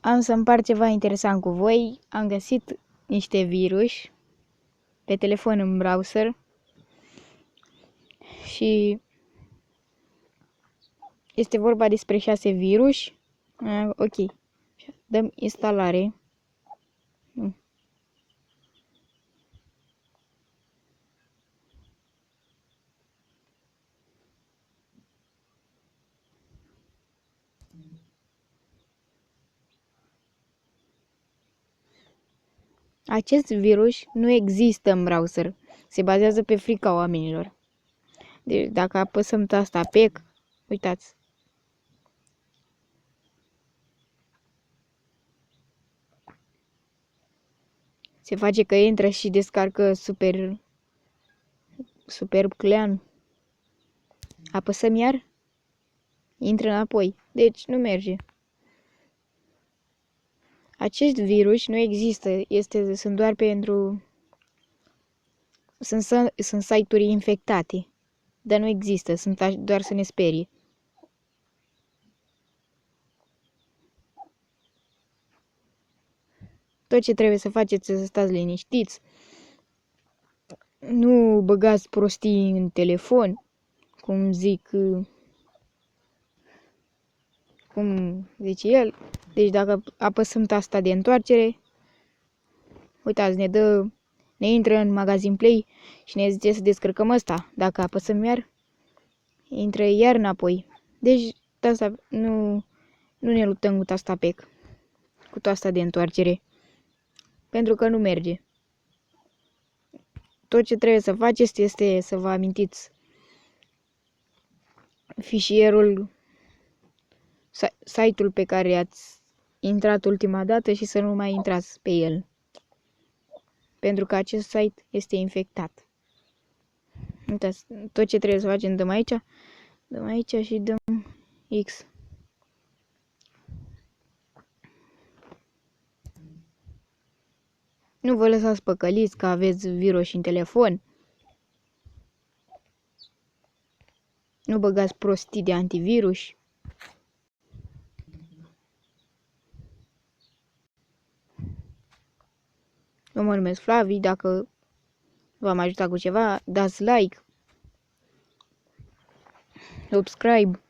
am să împart ceva interesant cu voi. Am găsit niște virus pe telefon în browser și este vorba despre 6 virus. Ok, dăm instalare. Acest virus nu există în browser. Se bazează pe frica oamenilor. Deci dacă apăsăm tasta PEC, uitați. Se face că intră și descarcă Superb Clan. Apăsăm iar, intră înapoi. Deci nu merge. Acest virus nu există, sunt doar pentru... Sunt site-uri infectate, dar nu există, sunt doar să ne sperie. Tot ce trebuie să faceți este să stați liniștiți. Nu băgați prostii în telefon, cum zice el. Deci dacă apăsăm tasta de întoarcere, uitați, ne intră în magazin Play și ne zice să descărcăm ăsta. Dacă apăsăm iar, intră iar înapoi. Deci tasta, nu ne luptăm cu tasta PEC, cu tasta de întoarcere, pentru că nu merge. Tot ce trebuie să faceți este să vă amintiți fișierul, site-ul pe care ați intrat ultima dată și să nu mai intrați pe el. Pentru că acest site este infectat. Uitați, tot ce trebuie să facem, dăm aici și dăm X. Nu vă lăsați păcăliți că aveți virus în telefon. Nu băgați prostii de antivirus. Eu mă numesc Flavi, dacă v-am ajutat cu ceva, dați like, subscribe.